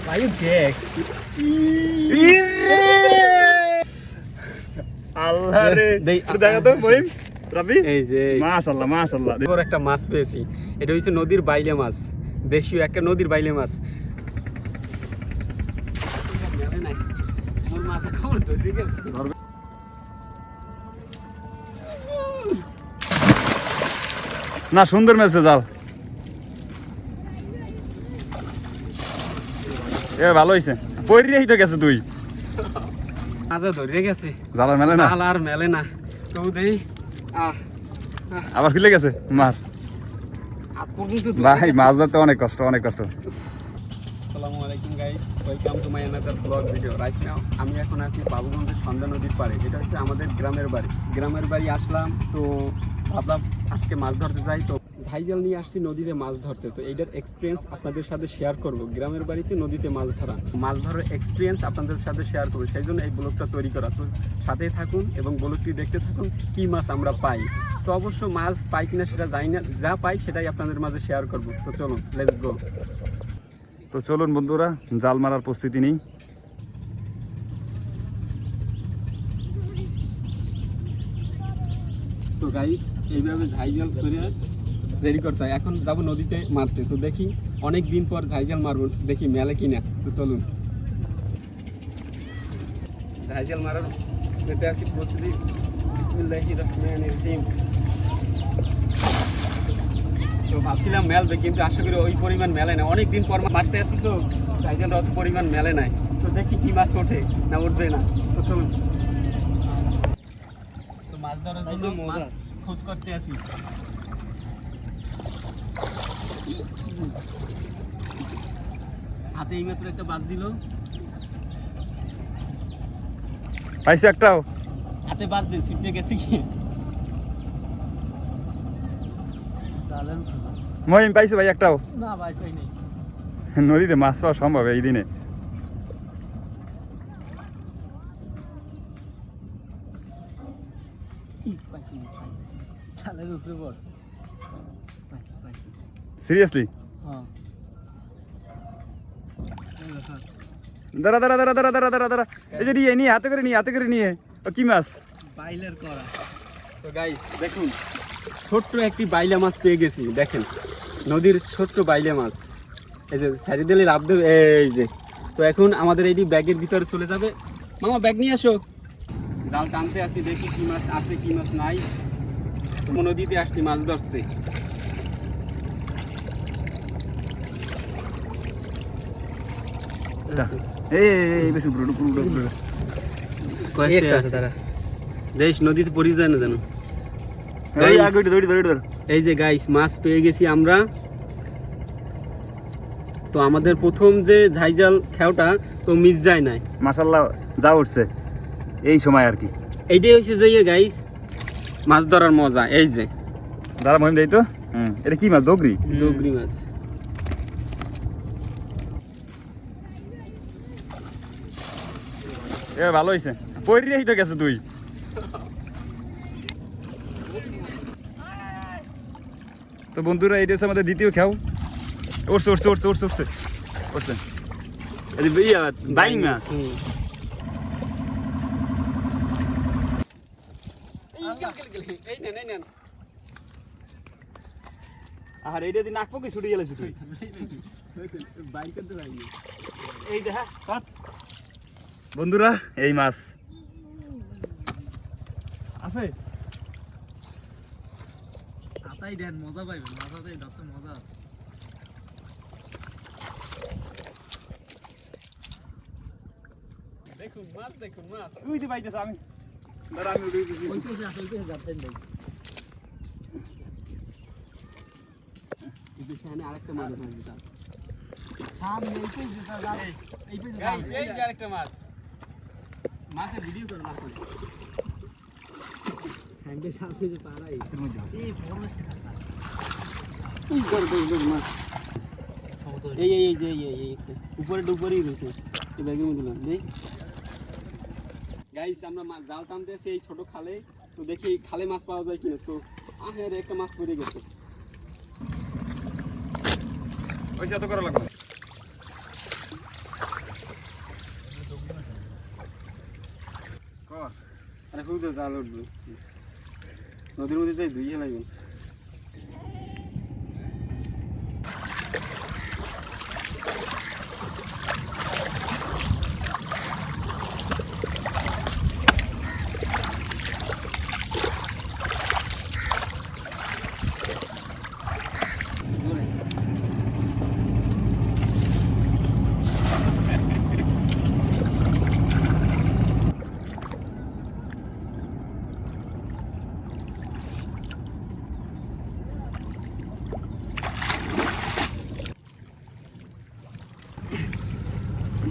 ভাই দেখ আল্লাহ রে দেখা তো মহিম রাবি এই যে মাশাআল্লাহ মাশাআল্লাহ বড় একটা মাছ পেয়েছি। এটা হচ্ছে নদীর বাইলে মাছ, দেশীয় একটা নদীর বাইলে মাছ। না সুন্দর মেলছে জাল এ ভালো হইছে পইরিয়েই তো গেছে তুই মাছ ধরে গেছে জালার মেলে না জাল আর মেলে না তো দেই আবার ফিলে গেছে মার ভাই মাছ ধরতে অনেক কষ্ট অনেক কষ্ট। আসসালামু আলাইকুম guys, welcome to my another blog video. Right now আমি এখন আছি বাবুগঞ্জের সন্ধ্যা নদীর পাড়ে। এটা হচ্ছে আমাদের গ্রামের বাড়ি আসলাম। তো ভাবলাম আজকে মাছ ধরতে যাই, তো ঝাইজাল নিয়ে আসছি নদীতে মাছ ধরতে। তো এইটার এক্সপিরিয়েন্স আপনাদের সাথে শেয়ার করব। গ্রামের বাড়িতে নদীতে মাছ ধরার এক্সপিরিয়েন্স আপনাদের সাথে শেয়ার করবো, সেই জন্য এই ব্লগটা তৈরি করা। তো সাথেই থাকুন এবং ব্লগটি দেখতে থাকুন কী মাছ আমরা পাই। তো অবশ্য মাছ পাই কিনা সেটা জানি না, যা পাই সেটাই আপনাদের মাঝে শেয়ার করব। তো চলুন লেটস গো। তো চলুন বন্ধুরা জাল মারার প্রস্তুতি নিই। তো গাইস এইভাবে ঝাইজাল করে রেডি করতে হয়। এখন যাব নদীতে মারতে। তো দেখি অনেক দিন পর ঝাইজাল মারব, দেখি মেলে কিনা। তো চলুন ঝাইজাল মারার পেতে আসি প্রস্তুতি। বিসমিল্লাহির রহমানির রহিম। তো ভাবছিলাম মেলবে, কিন্তু আশা করি ওই পরিমাণ মেলে না। অনেক দিন পর মারতে আসি তো ঝাইজাল অত পরিমাণ মেলে নাই। তো দেখি কি মাছ ওঠে না উঠবে না। তো চলুন। তো মাছ ধরার জন্য মাছ খোঁজ করতে আসি। হাতে এই মাত্র একটা বাজছিল, পাইছে একটাও হাতে বাজছে, ছুটে গেছে কি মহিম পাইছে ভাই একটাও না ভাই কই নেই। নদীতে মাছ পাওয়া সম্ভব এই দিনে? সিরিয়াসলি দাঁড়া দাঁড়া দাঁড়া দাঁড়া দাঁড়া দাঁড়া দাঁড়া এই যে নিয়ে হাতে করে নিয়ে ও কি মাছ? বাইলের করা। তো গাইস দেখুন ছোট্ট একটি বাইলা মাছ পেয়ে গেছি। দেখেন নদীর ছোট্ট বাইলা মাছ, এই যে সারি দিলে লাভ দেবে। এই যে তো এখন আমাদের এইটি ব্যাগের ভিতরে চলে যাবে। মামা ব্যাগ নিয়ে আসো। জাল টানতে আসি, দেখি কি মাছ আছে কি মাছ নাই। নদীতে আসছি মাছ ধরতে। দেশ নদীতে পড়ে যায় না জানো। এই যে গাইস মাছ পেয়ে গেছি আমরা। তো আমাদের প্রথম যে ঝাইজাল খেওটা তো মিস যায় নাই, মাশাআল্লাহ যা উঠছে এই সময় আর কি। এইটাই হচ্ছে যে গাইস মাছ ধরার মজা। এই যে দাঁড়া মহিম দেই তো। এটা কি মাছ? ডগরি মাছ। এ ভালো হইছে পইরিয়েই তো গেছে তুই। তো বন্ধুরা এইটা হচ্ছে আমাদের দ্বিতীয় খেও। উঠছে বাইং মাছ। আর এইটা দিন নাক পকে ছুটে গেলেছি তুই। এই দেখা বন্ধুরা এই মাছ আছে। আতাই দেন মজা পাইবেন, মাথাতেই ধরতে মজা। দেখুন মাছ তুই তো পাইতেছ আমি দাঁড়া আমি উঠে দিছি। ওইটাই আসলে যাচ্ছেন ভাই। এই পিছনে আরেকটা মাছ আছে তার সামনে। এই যে আরেকটা মাছ। মাছের ভিডিও করে মাছ সামনে সামনে যে পাড়াই এই বড় মাছ। এই উপরেই রয়েছে এই ব্যাগের মধ্যে না দেই। গাইস আমরা মাছ জাল টানতে আছি এই ছোট খালে। তো দেখি খালে মাছ পাওয়া যায় কিনা। তো একটা মাছ পড়ে গেছে। পয়সা তো করা লাগবে। এখন তো জাল উঠবে নদীর মধ্যে যাই ধুইয়ে লাগবে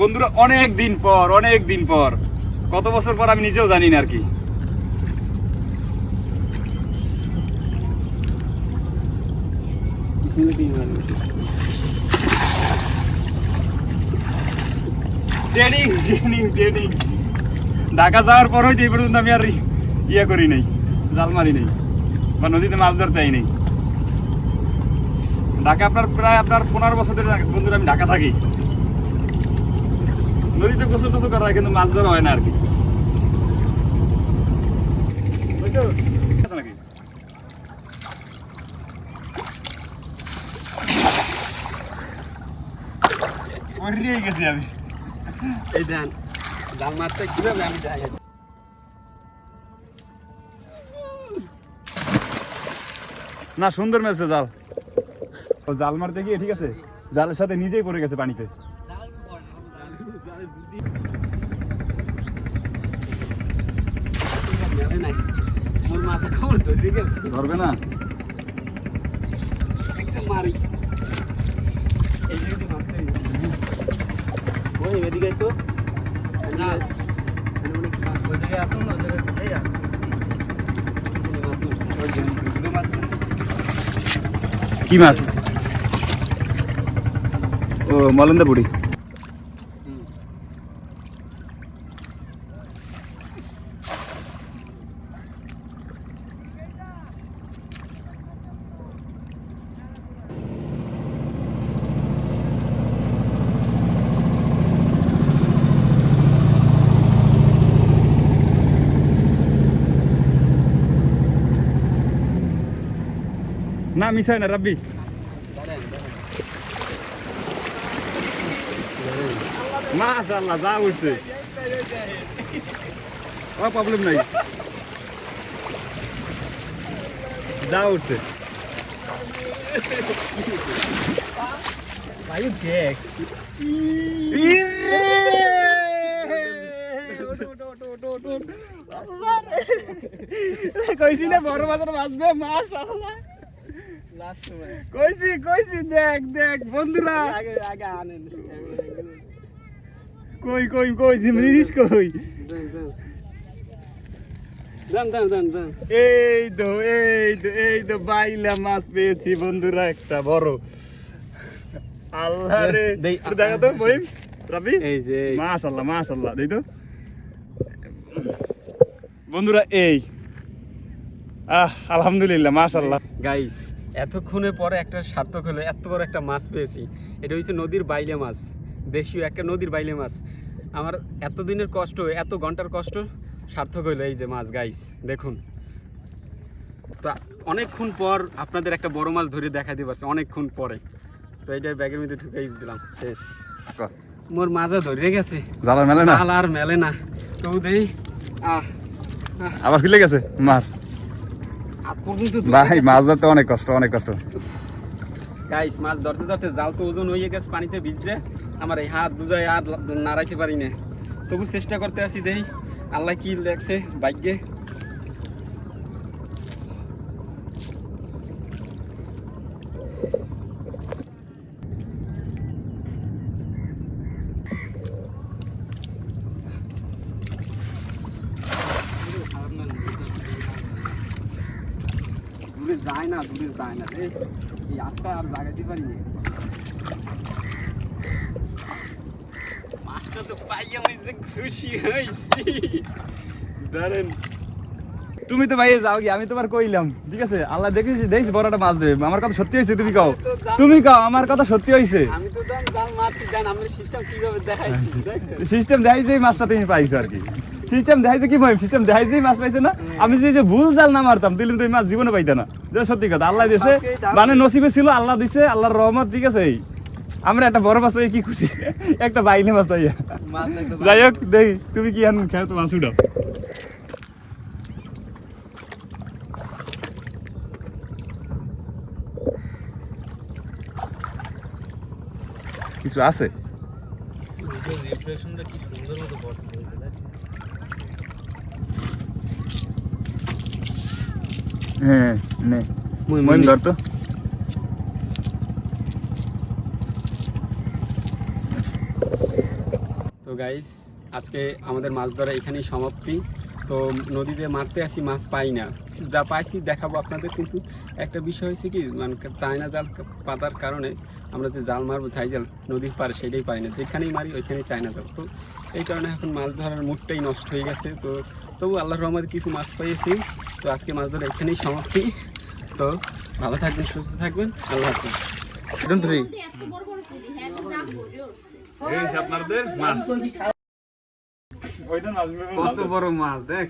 বন্ধুরা অনেক দিন পর কত বছর পর আমি নিজেও জানি না আর কি ট্রেনিং ঢাকা যাওয়ার পর হইতে এই পর্যন্ত আমি আর ইয়ে করি নাই জাল মারি নাই বা নদীতে মাছ ধরতে আই নাই ঢাকা প্রায় 15 বছর ধরে বন্ধুরা আমি ঢাকা থাকি নদীতে গোসল টোসল করা হয় কিন্তু মাছ ধরা হয় না আর কি গেছি আমি এই ধান জাল মারতে কিভাবে আমি যাই না সুন্দর মেলছে জাল ও জাল মারতে গিয়ে ঠিক আছে জালের সাথে নিজেই পড়ে গেছে পানিতে ধরবে না মারি ওই এদিকে তো কি মাছ ও মলন্দা বুড়ি না মিস হয় না রাব্বি মাশাআল্লাহ যা উঠছে ও প্রবলেম নাই যা উঠছে ভাই দেখ কইছি না বড় মাছের বাঁচবে মাশাআল্লাহ কইছি দেখ বন্ধুরা আগে আনেন কই জিনিস কই দান এই তো বাইলা মাছ পেয়েছি বন্ধুরা একটা বড় আল্লাহ রে দেখা তো বলিম রাবি এই যে মাশাআল্লাহ দেই তো বন্ধুরা এই আলহামদুলিল্লাহ মাশাআল্লাহ গাইস এতক্ষণে পরে একটা সার্থক হলো এত বড় একটা মাছ পেয়েছি এটা হচ্ছে নদীর বাইলে মাছ দেশীয় একটা নদীর বাইলে মাছ আমার এতদিনের কষ্ট এত ঘন্টার কষ্ট সার্থক হইলো এই যে মাছ গাইস দেখুন তো অনেকক্ষণ পর আপনাদের একটা বড় মাছ ধরে দেখাতে পারছে অনেকক্ষণ পরে তো এইটা ব্যাগের মধ্যে ঢুকাই দিলাম শেষ মোর মাঝে ধরে গেছে জাল মেলে না জাল আর মেলে না তো দেই আবার ফিলে গেছে মার ভাই মাছ ধরতে অনেক কষ্ট গাইস মাছ ধরতে জাল তো ওজন হয়ে গেছে পানিতে ভিজছে আমার এই হাত বুঝায় আর নাড়াইতে পারি না তবু চেষ্টা করতে আছি দেই আল্লাহ কি লেখছে ভাগ্যে দূরে যায় না এই আটটা আর লাগাইতে পারি না মাছটা তো পাইয়া আমি যে খুশি হয়েছি ধরেন তুমি তো ভাই যাও কি আমি তোমার কইলাম ঠিক আছে আল্লাহ দেখিস বড়টা মাছ দেবে আমার কথা সত্যি হয়েছে তুমি কাও আমার কথা সত্যি হয়েছে আমি তো জাল মারছি জান আমরা সিস্টেম কিভাবে দেখাইছি সিস্টেম দেখাইছে এই মাছটা তুমি পাইছো আর কি সিস্টেম দেখাইছে কি ভাই সিস্টেম দেখাইছে মাছ পাইছে না আমি যে ভুল জাল না মারতাম দিলে তো এই মাছ জীবনে পাইতা না যেটা সত্যি কথা আল্লাহ দিয়েছে মানে নসিবে ছিল আল্লাহ দিছে আল্লাহর রহমত ঠিক আছে আমরা একটা বড় মাছ পাই কি খুশি একটা বাইলে মাছ পাইয়া যাই হোক দেখি তুমি কি আন খেয়ে তো মাছ উঠাও কিছু আছে হ্যাঁ নে মইন ধর তো তো গাইস আজকে আমাদের মাছ ধরা এখানেই সমাপ্তি তো নদীতে মারতে আসি মাছ পাই না যা পাইছি দেখাবো আপনাদের কিন্তু একটা বিষয় হয়েছে কি মানে চায়না জাল পাতার কারণে আমরা যে জাল মারবো ছাই জাল নদীর পাড়ে সেটাই পাই না যেখানেই মারি ওইখানেই চায়না জাল তো এই কারণে এখন মাছ ধরার মুডটাই নষ্ট হয়ে গেছে তো তবু আল্লাহর রহমতে কিছু মাছ পেয়েছি তো আজকে মাছ ধরা এখানেই সমাপ্তি তো ভালো থাকবেন সুস্থ থাকবেন আল্লাহ হাফিজ আপনাদের মাছ কত বড় মাছ দেখ